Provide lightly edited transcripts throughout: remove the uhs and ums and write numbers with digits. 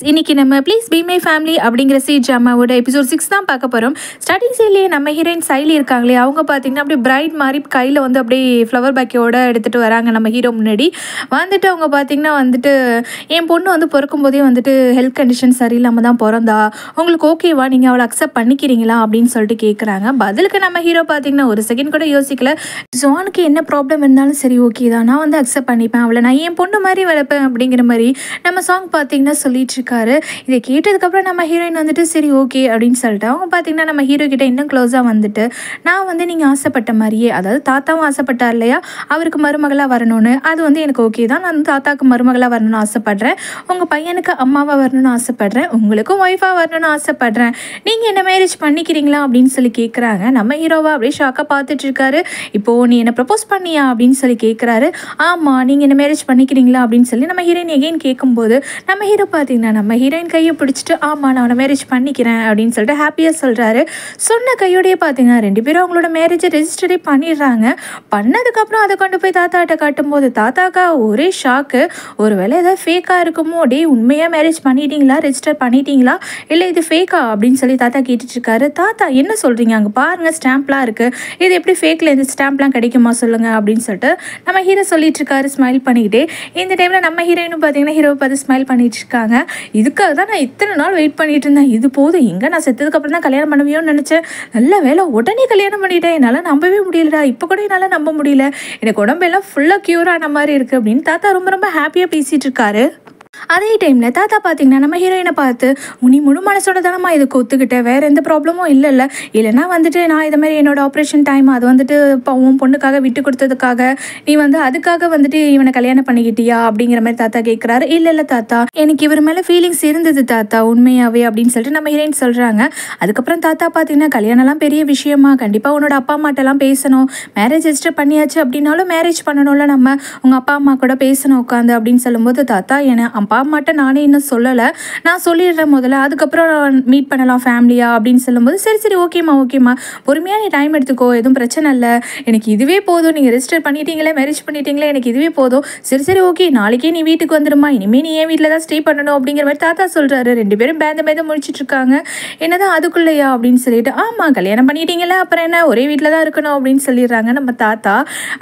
இன்னைக்கு நம்ம please be my family அப்படிங்கிற ட்ராமாவோட எபிசோட் 6 தான் பார்க்க போகிறோம். ஸ்டார்டிங் சைட்லேயே நம்ம ஹீரோயின் சைலி இருக்காங்களே, அவங்க பார்த்தீங்கன்னா அப்படியே பிரைட் மாதிரி கையில் வந்து அப்படியே ஃப்ளவர் பேக்கோட எடுத்துகிட்டு வராங்க நம்ம ஹீரோ முன்னாடி. வந்துட்டு அவங்க பார்த்தீங்கன்னா வந்துட்டு என் பொண்ணு வந்து பிறக்கும் போதே வந்துட்டு ஹெல்த் கண்டிஷன் சரியில்லாமல் தான் பிறந்தா, உங்களுக்கு ஓகேவா, நீங்கள் அவளை அக்செப்ட் பண்ணிக்கிறீங்களா அப்படின்னு சொல்லிட்டு கேட்குறாங்க. பதிலுக்கு நம்ம ஹீரோ பார்த்தீங்கன்னா ஒரு செகண்ட் கூட யோசிக்கல. ஜானுக்கு என்ன ப்ராப்ளம் இருந்தாலும் சரி ஓகே தான், நான் வந்து அக்செப்ட் பண்ணிப்பேன், அவளை நான் என் பொண்ணு மாதிரி வளர்ப்பேன் அப்படிங்கிற மாதிரி நம்ம சாங் பார்த்தீங்கன்னா சொல்லிட்டு இருக்காரு. இதை கேட்டதுக்கப்புறம் நம்ம ஹீரோயின் வந்துட்டு சரி ஓகே அப்படின்னு சொல்லிட்டு அவங்க பார்த்தீங்கன்னா நம்ம ஹீரோ கிட்ட இன்னும் க்ளோஸாக வந்துட்டு, நான் வந்து நீங்கள் ஆசைப்பட்ட மாதிரியே, அதாவது தாத்தாவும் ஆசைப்பட்டார் இல்லையா அவருக்கு மருமகளாக வரணும்னு, அது வந்து எனக்கு ஓகே தான், நான் வந்து தாத்தாவுக்கு மருமகளாக வரணும்னு ஆசைப்பட்றேன், உங்கள் பையனுக்கு அம்மாவாக வரணும்னு ஆசைப்பட்றேன், உங்களுக்கும் ஒய்ஃபாக வரணும்னு ஆசைப்பட்றேன், நீங்கள் என்ன மேரேஜ் பண்ணிக்கிறீங்களா அப்படின்னு சொல்லி கேட்குறாங்க. நம்ம ஹீரோவா அப்படியே ஷாக்காக பார்த்துட்டு இருக்காரு. இப்போது நீ என்ன ப்ரப்போஸ் பண்ணியா அப்படின்னு சொல்லி கேட்குறாரு. ஆமாம், நீங்கள் என்ன மேரேஜ் பண்ணிக்கிறீங்களா அப்படின்னு சொல்லி நம்ம ஹீரோயின் எகெயின் கேட்கும்போது நம்ம ஹீரோ பார்த்தீங்கன்னா நம்ம ஹீரோயின் கையை பிடிச்சிட்டு ஆமாம் நான் அவனை மேரேஜ் பண்ணிக்கிறேன் அப்படின்னு சொல்லிட்டு ஹாப்பியாக சொல்கிறாரு. சொன்ன கையோடையே பார்த்தீங்கன்னா 2 பேரும் அவங்களோட மேரேஜை ரெஜிஸ்டரே பண்ணிடுறாங்க. பண்ணதுக்கப்புறம் அதை கொண்டு போய் தாத்தாட்ட காட்டும்போது தாத்தாக்கா ஒரே ஷாக்கு. ஒரு வேளை ஏதாவது ஃபேக்காக இருக்குமோ, டே உண்மையாக மேரேஜ் பண்ணிட்டீங்களா, ரெஜிஸ்டர் பண்ணிட்டீங்களா, இல்லை இது ஃபேக்கா அப்படின்னு சொல்லி தாத்தா கேட்டுட்ருக்காரு. தாத்தா என்ன சொல்கிறீங்க, அங்கே பாருங்கள் ஸ்டாம்ப்லாம் இருக்குது, இது எப்படி ஃபேக்கில் இந்த ஸ்டாம்ப்லாம் கிடைக்குமா சொல்லுங்கள் அப்படின்னு சொல்லிட்டு நம்ம ஹீரோ சொல்லிட்டு இருக்காரு ஸ்மைல் பண்ணிக்கிட்டே. இந்த டைமில் நம்ம ஹீரோயினும் பார்த்தீங்கன்னா ஹீரோவை பார்த்து ஸ்மைல் பண்ணிட்டு இருக்காங்க. இதுக்காக தான் நான் இத்தனை நாள் வெயிட் பண்ணிட்டு இருந்தேன், இது போதும், எங்கே நான் செத்ததுக்கப்புறம் தான் கல்யாணம் பண்ணுவியோன்னு நினச்சேன், நல்ல வேலை உடனே கல்யாணம் பண்ணிட்டேன், என்னால் நம்பவே முடியலடா, இப்போ கூட என்னால் நம்ப முடியல, எனக்கு உடம்பெல்லாம் ஃபுல்லாக க்யூர் ஆன மாதிரி இருக்குது அப்படின்னு தாத்தா ரொம்ப ரொம்ப ஹாப்பியாக பேசிகிட்டு இருக்காரு. அதே டைமில் தாத்தா பார்த்தீங்கன்னா நம்ம ஹீரோயினை பார்த்து, நீ முழு மனசோட தானம்மா இதுக்கு ஒத்துக்கிட்டேன், வேறு எந்த ப்ராப்ளமும் இல்லைல்ல, இல்லைனா வந்துட்டு நான் இதை மாதிரி என்னோடய ஆப்ரேஷன் டைம் அது வந்துட்டு உன் பொண்ணுக்காக விட்டு கொடுத்ததுக்காக நீ வந்து அதுக்காக வந்துட்டு இவனை கல்யாணம் பண்ணிக்கிட்டியா அப்படிங்கிற மாதிரி தாத்தா கேட்குறாரு. இல்லை தாத்தா, எனக்கு இவர் மேலே ஃபீலிங்ஸ் இருந்தது தாத்தா உண்மையாகவே அப்படின்னு சொல்லிட்டு நம்ம ஹீரோயின் சொல்கிறாங்க. அதுக்கப்புறம் தாத்தா பார்த்தீங்கன்னா கல்யாணம்லாம் பெரிய விஷயமா, கண்டிப்பாக உன்னோட அப்பா அம்மாட்டெல்லாம் பேசணும், மேரேஜ் ரெஜிஸ்டர் பண்ணியாச்சு அப்படின்னாலும் மேரேஜ் பண்ணணும்ல, நம்ம உங்கள் அப்பா அம்மா கூட பேசணும் உட்காந்து அப்படின்னு சொல்லும்போது, தாத்தா என்னை அப்பா அம்மாட்ட நானே இன்னும் சொல்லலை, நான் சொல்லிடுறேன் முதல்ல, அதுக்கப்புறம் மீட் பண்ணலாம் ஃபேமிலியா அப்படின்னு சொல்லும்போது, சரி ஓகேம்மா பொறுமையாக நீ டைம் எடுத்துக்கோ, எதுவும் பிரச்சனை இல்லை, எனக்கு இதுவே போதும், நீங்கள் ரெஜிஸ்டர் பண்ணிட்டீங்களே மேரேஜ் பண்ணிட்டீங்களே எனக்கு இதுவே போதும், சரி ஓகே நாளைக்கே நீ வீட்டுக்கு வந்துடுமா, இனிமேல் நீ என் வீட்டில் தான் ஸ்டே பண்ணணும் அப்படிங்கிற மாதிரி தாத்தா சொல்கிறாரு. 2 பேரும் பேந்த முடிச்சுட்டு இருக்காங்க. என்னதான் அதுக்குள்ளையா அப்படின்னு சொல்லிட்டு, ஆமாம் கல்யாணம் பண்ணிட்டீங்களா அப்புறம் என்ன ஒரே வீட்டில் தான் இருக்கணும் அப்படின்னு சொல்லிடுறாங்க நம்ம தாத்தா.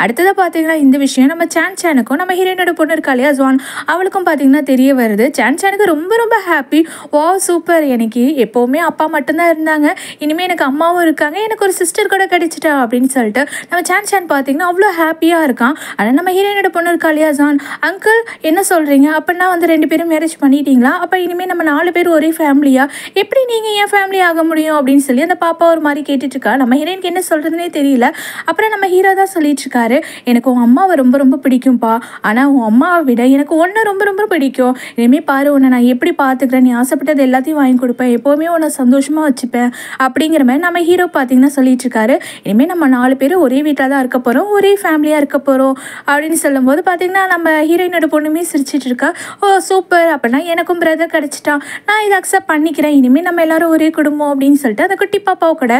அடுத்ததாக பார்த்தீங்கன்னா இந்த விஷயம் நம்ம சானுக்கும் நம்ம ஹீரோயினோட பொண்ணு இருக்கா இல்லையா ஜான், அவளுக்கும் பார்த்தீங்கன்னா தெரிய வருது. சானுக்கு ரொம்ப ரொம்ப ஹாப்பி. வா சூப்பர், எனக்கு எப்போவுமே அப்பா மட்டும்தான் இருந்தாங்க, இனிமேல் எனக்கு அம்மாவும் இருக்காங்க, எனக்கு ஒரு சிஸ்டர் கூட கிடைச்சிட்டா அப்படின்னு சொல்லிட்டு நம்ம சான் பார்த்தீங்கன்னா அவ்வளோ ஹாப்பியாக இருக்கான். ஆனால் நம்ம ஹீரோயினோட பொண்ணு இருக்கா இல்லையா ஜான், அங்கிள் என்ன சொல்கிறீங்க, அப்படின்னா வந்து 2 பேரும் மேரேஜ் பண்ணிட்டீங்களா, அப்போ இனிமேல் நம்ம 4 பேர் ஒரே ஃபேமிலியா, எப்படி நீங்கள் என் ஃபேமிலி ஆக முடியும் அப்படின்னு சொல்லி அந்த பாப்பா ஒரு மாதிரி கேட்டுட்டு இருக்கா. நம்ம ஹீரோயினுக்கு என்ன சொல்கிறதுனே தெரியல. அப்புறம் நம்ம ஹீரோ தான் சொல்லிட்டு இருக்காரு, எனக்கு உன் அம்மாவை ரொம்ப ரொம்ப பிடிக்கும்ப்பா, ஆனால் உன் அம்மாவை விட எனக்கு ஒன்று ரொம்ப ரொம்ப பிடிக்கும், இனிமேல் பாரு உன்னை நான் எப்படி பார்த்துக்கிறேன், நீ ஆசைப்பட்டது எல்லாத்தையும் வாங்கி கொடுப்பேன், எப்போவுமே உன்னை சந்தோஷமாக வச்சுப்பேன் அப்படிங்கிற மாதிரி நம்ம ஹீரோ பார்த்தீங்கன்னா சொல்லிட்டு இருக்காரு. இனிமேல் நம்ம 4 பேர் ஒரே வீட்டில் தான் இருக்க போகிறோம், ஒரே ஃபேமிலியாக இருக்க போகிறோம் அப்படின்னு சொல்லும்போது பார்த்தீங்கன்னா நம்ம ஹீரோயினோட பொண்ணுமே சிரிச்சிட்டு இருக்கா. ஓ சூப்பர், அப்படின்னா எனக்கும் பிரதர் கிடச்சிட்டான், நான் இதை அக்செப்ட் பண்ணிக்கிறேன், இனிமேல் நம்ம எல்லாரும் ஒரே குடும்பம் அப்படின்னு சொல்லிட்டு அந்த குட்டி பாப்பாவை கூட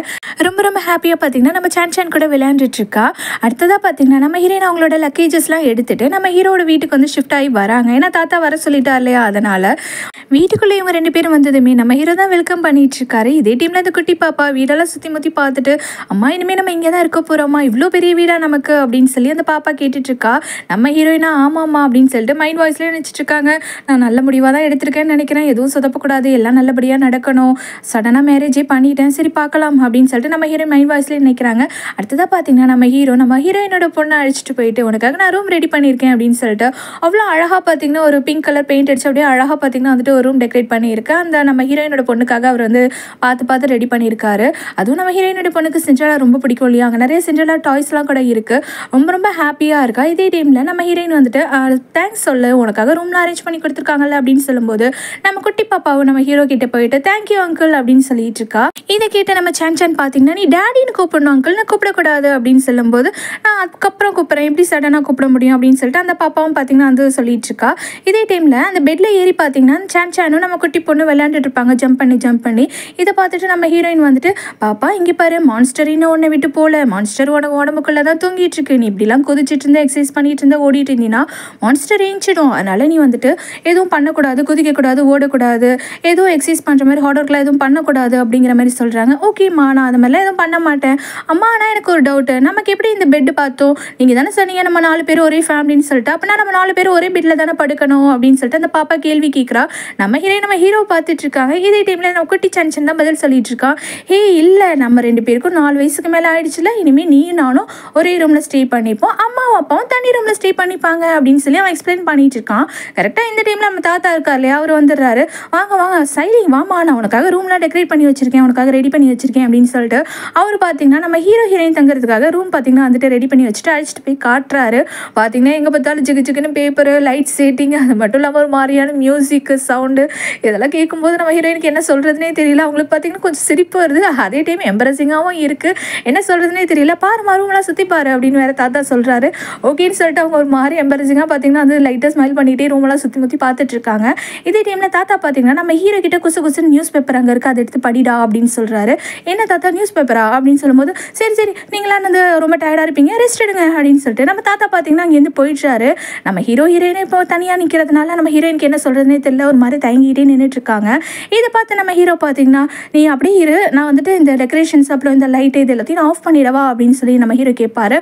ரொம்ப ரொம்ப ஹாப்பியாக பார்த்தீங்கன்னா நம்ம சான் கூட விளையாண்டுட்டு இருக்கா. அடுத்ததாக பார்த்தீங்கன்னா நம்ம ஹீரோயின் அவங்களோட லக்கேஜஸ்லாம் எடுத்துகிட்டு நம்ம ஹீரோட வீட்டுக்கு வந்து ஷிஃப்ட் ஆகி வராங்க. ஏன்னா தாத்தா வர சொல்லிட்டார் இல்லையா, அதனால் வீட்டுக்குள்ளே இவங்க 2 பேரும் வந்ததுமே நம்ம ஹீரோ தான் வெல்கம் பண்ணிட்டு இருக்காரு. இதே டைமில் அந்த குட்டி பாப்பா வீடெல்லாம் சுற்றி முற்றி பார்த்துட்டு, அம்மா இனிமேல் நம்ம இங்கே தான் இருக்க போகிறோம்மா, இவ்வளோ பெரிய வீடா நமக்கு அப்படின்னு சொல்லி அந்த பாப்பா கேட்டுட்ருக்கா. நம்ம ஹீரோயினா ஆமாம்மா அப்படின்னு சொல்லிட்டு மைண்ட் வாய்ஸ்லேயே நினச்சிட்டு இருக்காங்க, நான் நல்ல முடிவாக தான் எடுத்திருக்கேன்னு நினைக்கிறேன், எதுவும் சொதப்பக்கூடாது, எல்லாம் நல்லபடியாக நடக்கணும், சடனாக மேரேஜே பண்ணிட்டேன், சரி பார்க்கலாம் அப்படின்னு சொல்லிட்டு நம்ம ஹீரோயின் மைண்ட் வாய்ஸ்லேயே நினைக்கிறாங்க. அடுத்ததாக பார்த்தீங்கன்னா நம்ம ஹீரோயினோட பொண்ணை அழைச்சிட்டு போயிட்டு, உனக்காக நான் ரூம் ரெடி பண்ணியிருக்கேன் அப்படின்னு சொல்லிட்டு அவ்வளோ அழகாக பார்த்தீங்கன்னா ஒரு பிங்க் கலர் பெயிண்ட் அடிச்சு அப்படியே அழகாக பார்த்தீங்கன்னா வந்துட்டு ஒரு ரூம் டெக்கரேட் பண்ணியிருக்கேன். அந்த நம்ம ஹீரோயினோட பொண்ணுக்காக அவர் வந்து பார்த்து ரெடி பண்ணியிருக்காரு. அதுவும் நம்ம ஹீரோயினோட பொண்ணுக்கு சிண்ட்ரெல்லா ரொம்ப பிடிக்கும் இல்லையா, அங்கே நிறைய சிண்ட்ரெல்லா டாய்ஸ்லாம் கூட இருக்குது, ரொம்ப ரொம்ப ஹாப்பியாக இருக்கா. இதே டைமில் நம்ம ஹீரோயின் வந்துட்டு தேங்க்ஸ் சொல்லு, உனக்காக ரூம்லாம் அரேஞ்ச் பண்ணி கொடுத்துருக்காங்கல்ல அப்படின்னு சொல்லும்போது நம்ம குட்டி பாப்பாவும் நம்ம ஹீரோ கிட்ட போயிட்டு தேங்க்யூ அங்கிள் அப்படின்னு சொல்லிட்டு இருக்கா. இதை கேட்ட நம்ம சான் பார்த்தீங்கன்னா, நீ டேடின்னு கூப்பிடணும் அங்கிள், நான் கூப்பிடக்கூடாது அப்படின்னு சொல்லும்போது, நான் அதுக்கப்புறம் கூப்பிட்றேன், எப்படி சடனாக கூப்பிட முடியும் அப்படின்னு சொல்லிட்டு அந்த பாப்பாவும் பார்த்தீங்கன்னா வந்து சொல்லிட்டு இருக்கா. இதே டைமில் டைமில் அந்த பெட்டில் ஏறி பார்த்தீங்கன்னா சானும் நம்ம குட்டி பொண்ணு விளையாண்டுட்டு இருப்பாங்க ஜம்ப் பண்ணி. இதை பார்த்துட்டு நம்ம ஹீரோயின் வந்துட்டு, பாப்பா இங்கே பாரு, மான்ஸ்டரின்னு ஒன்றை விட்டு போகல, மான்ஸ்டர் உனக்கு உடம்புக்குள்ளே தான் தூங்கிட்டு இருக்கு, நீ இப்படிலாம் கொதிச்சிட்டு இருந்தா எக்ஸசைஸ் பண்ணிட்டு இருந்தா ஓடிட்டு இருந்தீங்கன்னா மான்ஸ்டர் ஏஞ்சிடும், அதனால நீ வந்துட்டு எதுவும் பண்ணக்கூடாது, குதிக்கக்கூடாது, ஓடக்கூடாது, எதுவும் எக்ஸசைஸ் பண்ணுற மாதிரி ஹார்ட் ஒர்க்லாம் எதுவும் பண்ணக்கூடாது அப்படிங்கிற மாதிரி சொல்கிறாங்க. ஓகேம்மா நான் அது மாதிரிலாம் எதுவும் பண்ண மாட்டேன். அம்மா ஆனால் எனக்கு ஒரு டவுட்டு, நமக்கு எப்படி இந்த பெட்டு பார்த்தோம், நீங்கள் தானே சொன்னீங்க நம்ம 4 பேர் ஒரே ஃபேமிலின்னு சொல்லிட்டு, அப்படின்னா நம்ம 4 பேர் ஒரே பெட்டில் தானே படுக்கணும் அப்படின்னு சொல்லிட்டு அந்த பாப்பா கேள்வி கேட்குறா. நம்ம ஹீரோ பார்த்துட்டு இருக்காங்க. இதே டைமில் நம்ம குட்டி சன் தான் பதில் சொல்லிட்டு இருக்கான். இல்லை நம்ம 2 பேருக்கும் 4 வயசுக்கு மேலே ஆயிடுச்சுல, இனிமேல் நீயும் நானும் ஒரே ரூமில் ஸ்டே பண்ணிப்போம், அம்மாவும் அப்பாவும் தனி ரூமில் ஸ்டே பண்ணிப்பாங்க அப்படின்னு சொல்லி அவன் எக்ஸ்பிளைன் பண்ணிட்டு இருக்கான். கரெக்டாக இந்த டைமில் நம்ம தாத்தா இருக்கார் இல்லையா, அவர் வந்துடுறாரு. வாங்க சைலி வாமா, நான் உனக்காக ரூம்லாம் டெக்கரேட் பண்ணி வச்சிருக்கேன், உனக்காக ரெடி பண்ணி வச்சிருக்கேன் அப்படின்னு சொல்லிட்டு அவர் பார்த்தீங்கன்னா நம்ம ஹீரோயின் தங்குறதுக்காக ரூம் பார்த்தீங்கன்னா வந்துட்டு ரெடி பண்ணி வச்சுட்டு அழைச்சிட்டு போய் காட்டுறாரு. பார்த்தீங்கன்னா எங்கே பார்த்தாலும் ஜிகுன்னு பேப்பரு, லைட் செட்டிங், அது மட்டும் இல்லாமல் ஒரு மாதிரியான மியூசிக்கு சவுண்டு, இதெல்லாம் கேட்கும்போது நம்ம ஹீரோயினுக்கு என்ன சொல்கிறதுனே தெரியல. அவங்களுக்கு பார்த்தீங்கன்னா கொஞ்சம் சிரிப்பு வருது, அதே டைம் எம்பரசிங்காகவும் இருக்குது. என்ன சொல்கிறதுனே தெரியல. பாரு ரூம்லாம் சுற்றி பாரு அப்படின்னு வேறு தாத்தா சொல்கிறாரு. ஓகேன்னு சொல்லிட்டு அவங்க ஒரு மாதிரி எம்பரசிங்காக பார்த்தீங்கன்னா வந்து லைட்டாக ஸ்மைல் பண்ணிகிட்டே ரூமெல்லாம் சுற்றி பார்த்துட்டு இருக்காங்க. இதே டைமில் தாத்தா பார்த்தீங்கன்னா நம்ம ஹீரோ கிட்ட குசு நியூஸ் பேப்பர் அங்கே இருக்குது, அதை எடுத்து படிடா அப்படின்னு சொல்கிறாரு. என்ன தாத்தா நியூஸ் பேப்பரா அப்படின்னு சொல்லும்போது, சரி நீங்களாம் வந்து ரொம்ப டயர்டாக இருப்பீங்க, ரெஸ்ட் எடுங்க அப்படின்னு சொல்லிட்டு நம்ம தாத்தா பார்த்தீங்கன்னா அங்கேருந்து போயிடுறாரு. நம்ம ஹீரோயினை இப்போ தனியாக நிற்கிறதுனால நம்ம ஹீரோயினுக்கு என்ன சொல்கிறதுனே தெரியல, ஒரு மாதிரி தயங்கிட்டே நின்றுட்டு இருக்காங்க. இதை பார்த்து நம்ம ஹீரோ பார்த்தீங்கன்னா, நீ அப்படியே இரு, நான் வந்துட்டு இந்த டெக்கரேஷன்ஸ் அப்புறம் இந்த லைட் இது எல்லாத்தையும் ஆஃப் பண்ணிடவா அப்படின்னு சொல்லி நம்ம ஹீரோ கேட்பாரு.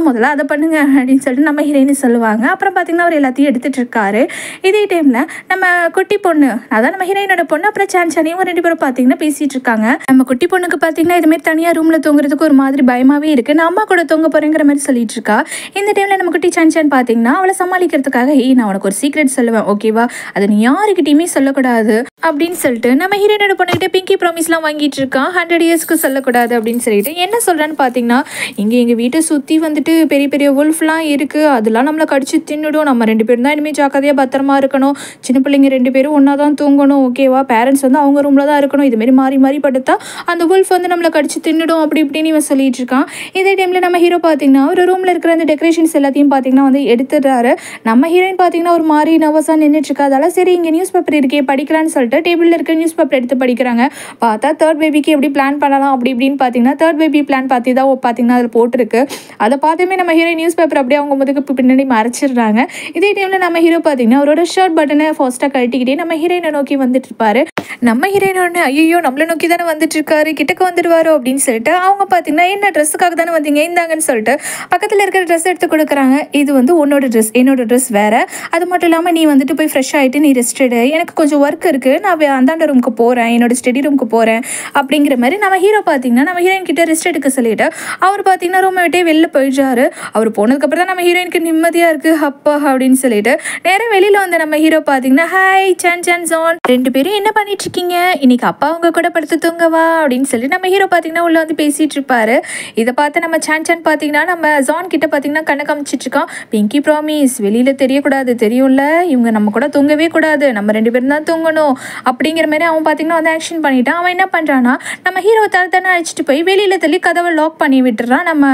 முதல்ல அதை பண்ணுங்க அப்படின்னு சொல்லிட்டு நம்ம ஹீரோயின்னு சொல்லுவாங்க. அப்புறம் பார்த்தீங்கன்னா அவர் எல்லாத்தையும் எடுத்துகிட்டு இருக்காரு. இதே டைமில் நம்ம குட்டி பொண்ணு, அதான் நம்ம ஹீரோயினோட பொண்ணு, அப்புறம் சானியும் 2 பேரும் பார்த்தீங்கன்னா பேசிகிட்டு இருக்காங்க. நம்ம குட்டி பொண்ணுக்கு பார்த்தீங்கன்னா இதுமாரி தனியாக ரூமில் தூங்குறதுக்கு ஒரு மாதிரி பயமாகவே இருக்குது, நான் அம்மா கூட தூங்க போகிறேங்கிற மாதிரி சொல்லிட்டு இருக்கா. இந்த டைமில் நம்ம குட்டி சான் பார்த்தீங்கன்னா அவளை சமாளிக்கிறதுக்காக, நான் உனக்கு ஒரு சீக்ரெட் சொல்லுவேன் ஓகேவா, அதை நீ யாருக்கிட்டையுமே சொல்லக்கூடாது அப்படின்னு சொல்லிட்டு நம்ம ஹீரோயினோட பொண்ணுகிட்ட பிங்கி ப்ராமிஸ்லாம் வாங்கிட்டு இருக்கான். 100 இயர்ஸ்க்கு சொல்லக்கூடாது அப்படின்னு சொல்லிட்டு என்ன சொல்கிறேன்னு பார்த்தீங்கன்னா, இங்கே எங்கள் வீட்டை சுற்றி வந்துட்டு பெரிய பெரிய வுல்ஃப்லாம் இருக்குது, அதெல்லாம் நம்மளை கடிச்சு தின்னுடும், நம்ம 2 பேரும் தான் இனிமேல் ஜாக்கிரதையாக பத்திரமா இருக்கணும், சின்ன பிள்ளைங்க 2 பேரும் ஒன்றா தான் தூங்கணும் ஓகேவா, பேரண்ட்ஸ் வந்து அவங்க ரூமில் தான் இருக்கணும், இதுமாரி மாறி படுத்தா அந்த வுல்ஃப் வந்து நம்மளை கடிச்சு தின்னுடும் அப்படி இப்படின்னு இவன் சொல்லிட்டு இருக்கான். இதே டைமில் நம்ம ஹீரோ பார்த்தீங்கன்னா ஒரு ரூமில் இருக்கிற அந்த டெக்கரேஷன்ஸ் எல்லாத்தையும் பார்த்தீங்கன்னா வந்து எடுத்துடுறாரு. நம்ம ஹீரோயின் பார்த்தீங்கன்னா ஒரு மாதிரி நர்வஸாக நின்றுட்டு இருக்கா. அதெல்லாம் சரி இங்கே நியூஸ் பேப்பர் இருக்கே படிக்கலான்னு சொல்லிட்டு டேபிளில் இருக்க நியூஸ் பேப்பர் எடுத்து படிக்கிறாங்க. பார்த்தா 3rd பேபிக்கு எப்படி பிளான் பண்ணலாம் அப்படி இப்படின்னு பார்த்தீங்கன்னா 3rd பேபி பிளான் பார்த்து தான் பார்த்தீங்கன்னா அதில் போட்டிருக்கு. அதை பார்த்துமே நம்ம ஹீரோயின் நியூஸ் பேப்பர் அப்படியே அவங்க முதுகு பின்னாடி மறைச்சிடுறாங்க. இதே டைமில் நம்ம ஹீரோ பார்த்தீங்கன்னா அவரோட ஷர்ட் பட்டனை ஃபாஸ்ட்டாக கழட்டிக்கிட்டே நம்ம ஹீரோயினை நோக்கி வந்துட்டு இருப்பாரு. நம்ம ஹீரோயினோட ஐயோ நம்மளை நோக்கி தானே வந்துட்டு இருக்காரு, கிட்டக்கு வந்துடுவாரோ அப்படின்னு சொல்லிட்டு அவங்க பார்த்தீங்கன்னா என்ன ட்ரெஸ்ஸுக்காக தானே வந்தீங்க இந்தாங்கன்னு சொல்லிட்டு பக்கத்தில் இருக்கிற ட்ரெஸ் எடுத்து கொடுக்குறாங்க. இது வந்து உன்னோட ட்ரெஸ், என்னோட ட்ரெஸ் வேறு, அது மட்டும் இல்லாமல் நீ வந்துட்டு போய் ஃப்ரெஷ் ஆகிட்டு நீ ரெஸ்ட் எடு, எனக்கு கொஞ்சம் ஒர்க் இருக்குது, நான் அந்தாண்ட ரூமுக்கு போகிறேன், என்னோட ஸ்டடி ரூமுக்கு போகிறேன் அப்படிங்கிற மாதிரி நம்ம ஹீரோ பார்த்தீங்கன்னா நம்ம ஹீரோயின் கிட்ட ரெஸ்ட் எடுக்க சொல்லிட்டு அவர் பார்த்தீங்கன்னா ரூமை விட்டே வெளில போயிடுறாரு. அவர் போனதுக்கப்புறம் தான் நம்ம ஹீரோயினுக்கு நிம்மதியாக இருக்குது அப்பா அப்படின்னு சொல்லிட்டு நேரம் வெளியில் வந்து நம்ம ஹீரோ பார்த்தீங்கன்னா ஹாய் சான் 2 பேரும் என்ன பண்ணிட்டு இருக்கீங்க, இன்னைக்கு அப்பா அவங்க கூட படுத்து தூங்கவா அப்படின்னு சொல்லி நம்ம ஹீரோ பார்த்தீங்கன்னா உள்ள வந்து பேசிட்டு இருப்பாரு. இதை பார்த்து நம்ம சான் பார்த்தீங்கன்னா நம்ம ஜான் கிட்ட பார்த்தீங்கன்னா கண்ணை காமிச்சிட்டு இருக்கான். பிங்கி ப்ராமிஸ் வெளியில் தெரியக்கூடாது, தெரியும்ல இவங்க நம்ம கூட தூங்கவே கூடாது, நம்ம 2 பேரும் தான் தூங்கணும் அப்படிங்கிற மாதிரி அவன் பார்த்தீங்கன்னா வந்து ஆக்ஷன் பண்ணிட்டான். அவன் என்ன பண்ணுறான்னா நம்ம ஹீரோ தானே அழைச்சிட்டு போய் வெளியில் தள்ளி கதவை லாக் பண்ணி விட்டுறான். நம்ம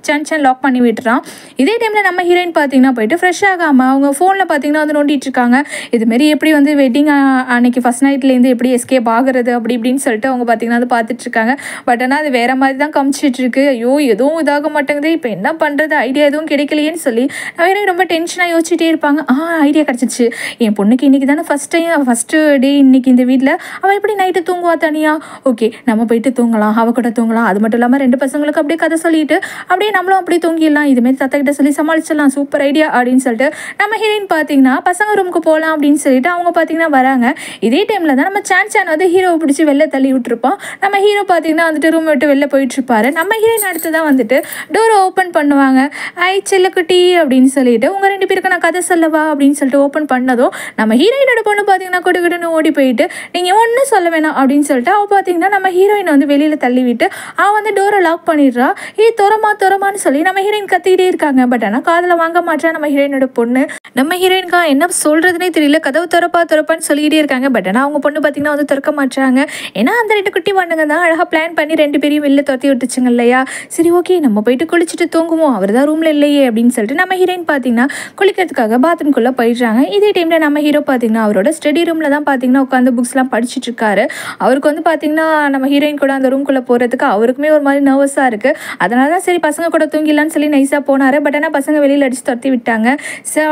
சான் லாக் பண்ணி விட்டுறான். இதே டைமில் நம்ம ஹீரோயின் பார்த்தீங்கன்னா போயிட்டு ஃப்ரெஷ் ஆகாமல் அவங்க ஃபோனில் பார்த்தீங்கன்னா வந்து நோண்டிட்டு இருக்காங்க. இதுமாரி எப்படி வந்து வெட்டிங் அன்னைக்கு ஃபர்ஸ்ட் நைட்லேருந்து எப்படி எஸ்கேப் ஆகுறது அப்படி இப்படின்னு சொல்லிட்டு அவங்க பார்த்தீங்கன்னா அது பார்த்துட்டு இருக்காங்க. பட் ஆனால் அது வேற மாதிரி தான் காமிச்சிட்டு இருக்கு. ஐயோ எதுவும் இதாக மாட்டேங்குது, இப்போ என்ன பண்ணுறது, ஐடியா எதுவும் கிடைக்கலையேன்னு சொல்லி நிறைய ரொம்ப டென்ஷனாக யோசிச்சுட்டே இருப்பாங்க. ஐடியா கிடச்சிச்சு, என் பொண்ணுக்கு இன்றைக்கி தானே ஃபஸ்ட்டு டே இன்னைக்கு இந்த வீட்டில், அவள் எப்படி நைட்டு தூங்குவா தனியாக, ஓகே நம்ம போயிட்டு தூங்கலாம், அவள் கூட தூங்கலாம், அது மட்டும் இல்லாமல் 2 பசங்களுக்கு அப்படியே கதை சொல்லிட்டு அப்படியே நம்மளும் அப்படியே தூங்கிடலாம், இதுமாரி தாத்தா கிட்ட சொல்லி சமாளிச்சிடலாம், சூப்பர் ஐடியா அப்படின்னு சொல்லிட்டு நம்ம ஹீரோயின் பார்த்தீங்கன்னா பசங்க ரூமுக்கு போகலாம் அப்படின்னு சொல்லிட்டு அவங்க பார்த்தீங்கன்னா வராங்க. இதே டைமில் தான் நம்ம சான் வந்து ஹீரோவை பிடிச்சி வெளில தள்ளி விட்டுருப்போம். நம்ம ஹீரோ பார்த்தீங்கன்னா வந்துட்டு ரூம் விட்டு வெளில போயிட்டுருப்பாரு. நம்ம ஹீரோயின் அடுத்து தான் வந்துட்டு டோரை ஓப்பன் பண்ணுவாங்க. ஐ செல்லக்குட்டி அப்படின்னு சொல்லிட்டு உங்கள் 2 பேருக்கு நான் கதை சொல்லவா அப்படின்னு சொல்லிட்டு ஓப்பன் பண்ணதும் நம்ம ஹீரோயினோட பொண்ணு பார்த்தீங்கன்னா கொடுக்குன்னு ஓடி போயிட்டு நீங்கள் ஒன்றும் சொல்ல வேணாம் அப்படின்னு சொல்லிட்டு அவள் பார்த்தீங்கன்னா நம்ம ஹீரோயினை வந்து வெளியில் தள்ளி விட்டு அவள் வந்து டோரை லாக் பண்ணிடுறா. தொரமான்னு சொல்லி நம்ம ஹீரோயின் கத்திக்கிட்டே இருக்காங்க. இருக்காங்க. பட் ஆனால் காதில் வாங்க மாட்டா நம்ம ஹீரோயினோட பொண்ணு. நம்ம ஹீரோயின்கா என்ன சொல்கிறதுனே தெரியல, கதவு திறப்பான்னு சொல்லிக்கிட்டே இருக்காங்க. பட் ஆனால் அவங்க பொண்ணு பார்த்திங்கன்னா வந்து திறக்க மாட்டாங்க. ஏன்னா அந்த 2 குட்டி வாண்டுங்க தான் அழகாக பிளான் பண்ணி 2 பேரையும் வெளில துரத்தி விட்டுச்சுங்க இல்லையா. சரி ஓகே நம்ம போயிட்டு குளிச்சுட்டு தூங்குவோம், அவர் தான் ரூமில் இல்லையே அப்படின்னு சொல்லிட்டு நம்ம ஹீரோயின் பார்த்திங்கன்னா குளிக்கிறதுக்காக பாத்ரூம்குள்ளே போயிடுறாங்க. இதே டைமில் நம்ம ஹீரோ பார்த்திங்கன்னா அவரோட ஸ்டடி ரூமில் தான் பார்த்திங்கன்னா உட்காந்து புக்ஸ்லாம் படிச்சுட்டு இருக்காரு. அவருக்கு வந்து பார்த்திங்கன்னா நம்ம ஹீரோயின் கூட அந்த ரூம்குள்ளே போகிறதுக்கு அவருக்குமே ஒரு மாதிரி நர்வஸாக இருக்குது. அதனால தான் சரி பசங்க கூட தூங்கிடலான்னு சொல்லி நைஸாக போனார். பட் ஆனால் பசங்க வெளியில் அடித்து துரத்தி விட்டாங்க.